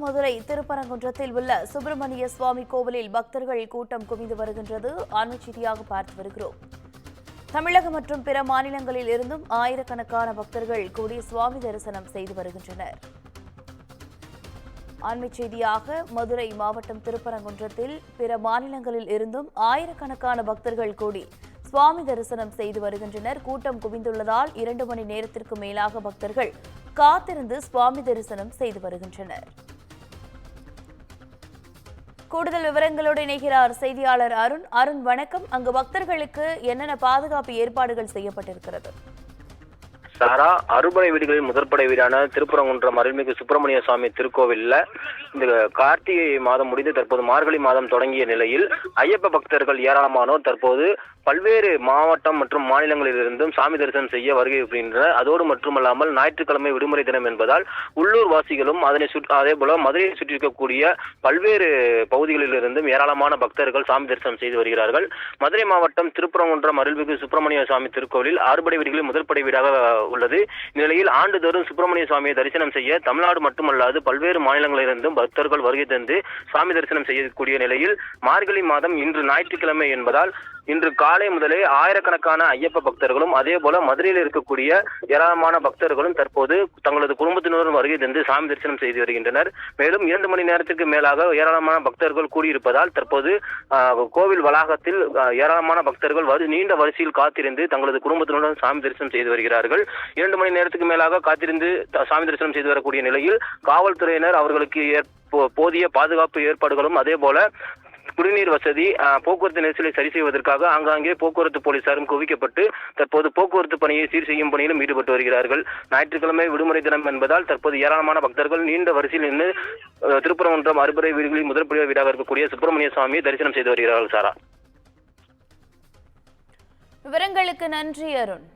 மதுரை திருப்பரங்குன்றத்தில் உள்ள சுப்பிரமணிய சுவாமி கோவிலில் பக்தர்கள் கூட்டம் குவிந்து வருகின்றது. ஆன்மீக செய்தியாக பார்த்து வருகிறோம். தமிழகம் மற்றும் பிற மாநிலங்களில் இருந்தும் ஆயிரக்கணக்கான பக்தர்கள் கூடி சுவாமி தரிசனம் செய்து வருகின்றனர். ஆன்மீக செய்தியாக மதுரை மாவட்டம் திருப்பரங்குன்றத்தில் பிற மாநிலங்களில் இருந்தும் ஆயிரக்கணக்கான பக்தர்கள் கூடி சுவாமி தரிசனம் செய்து வருகின்றனர். கூட்டம் குவிந்துள்ளதால் 2 மணி நேரத்திற்கு மேலாக பக்தர்கள் காத்திருந்து சுவாமி தரிசனம் செய்து வருகின்றனர். கூடுதல் விவரங்களோடு இணைகிறார் செய்தியாளர் அருண். அருண், வணக்கம். அங்கு பக்தர்களுக்கு என்னென்ன பாதுகாப்பு ஏற்பாடுகள் செய்யப்பட்டிருக்கிறது? சாரா, அறுபடை வீடுகளில் முதற்படை வீடான திருப்பரங்குன்றம் அருள்மிகு சுப்பிரமணிய சுவாமி திருக்கோவிலில் இந்த கார்த்திகை மாதம் முடிந்து தற்போது மார்கழி மாதம் தொடங்கிய நிலையில் ஐயப்ப பக்தர்கள் ஏராளமானோர் தற்போது பல்வேறு மாவட்டம் மற்றும் மாநிலங்களில் இருந்தும் சாமி தரிசனம் செய்ய வருகை புரிகின்றனர். அதோடு மட்டுமல்லாமல் ஞாயிற்றுக்கிழமை விடுமுறை தினம் என்பதால் உள்ளூர் வாசிகளும் அதே போல மதுரையை சுற்றியிருக்கக்கூடிய பல்வேறு பகுதிகளில் இருந்தும் ஏராளமான பக்தர்கள் சாமி தரிசனம் செய்து வருகிறார்கள். மதுரை மாவட்டம் திருப்பரங்குன்றம் அருள்மிகு சுப்பிரமணிய சுவாமி திருக்கோவிலில் 6 வீடுகளில் முதற்படை வீடாக உள்ளது. இந்நிலையில் ஆண்டுதோறும் சுப்பிரமணிய சுவாமியை தரிசனம் செய்ய தமிழ்நாடு மட்டுமல்லாது பல்வேறு மாநிலங்களிலிருந்தும் பக்தர்கள் வருகை தந்து சாமி தரிசனம் செய்யக்கூடிய நிலையில் மார்கழி மாதம் இன்று ஞாயிற்றுக்கிழமை என்பதால் இன்று காலை முதலே ஆயிரக்கணக்கான ஐயப்ப பக்தர்களும் அதே போல மதுரையில் இருக்கக்கூடிய ஏராளமான பக்தர்களும் தற்போது தங்களது குடும்பத்தினரும் வருகை தந்து சாமி தரிசனம் செய்து வருகின்றனர். மேலும் 2 மணி நேரத்திற்கு மேலாக ஏராளமான பக்தர்கள் கூடியிருப்பதால் தற்போது கோவில் வளாகத்தில் ஏராளமான பக்தர்கள் நீண்ட வரிசையில் காத்திருந்து தங்களது குடும்பத்தினருடன் சாமி தரிசனம் செய்து வருகிறார்கள். 2 மணி நேரத்துக்கு மேலாக காத்திருந்து சாமி தரிசனம் செய்து வரக்கூடிய நிலையில் காவல்துறையினர் அவர்களுக்கு போதிய பாதுகாப்பு ஏற்பாடுகளும் அதே போல குடிநீர் வசதி, போக்குவரத்து நெரிசலை சரி செய்வதற்காக ஆங்காங்கே போக்குவரத்து போலீசாரும் குவிக்கப்பட்டு தற்போது போக்குவரத்து பணியை சீர் செய்யும் பணியிலும் ஈடுபட்டு வருகிறார்கள். ஞாயிற்றுக்கிழமை விடுமுறை தினம் என்பதால் தற்போது ஏராளமான பக்தர்கள் நீண்ட வரிசையில் நின்று திருப்பரங்குன்றம் அறுபடை வீடுகளில் முதற்படை வீடாக இருக்கக்கூடிய சுப்பிரமணிய சுவாமியை தரிசனம் செய்து வருகிறார்கள். சாரா, விவரங்களுக்கு நன்றி அருண்.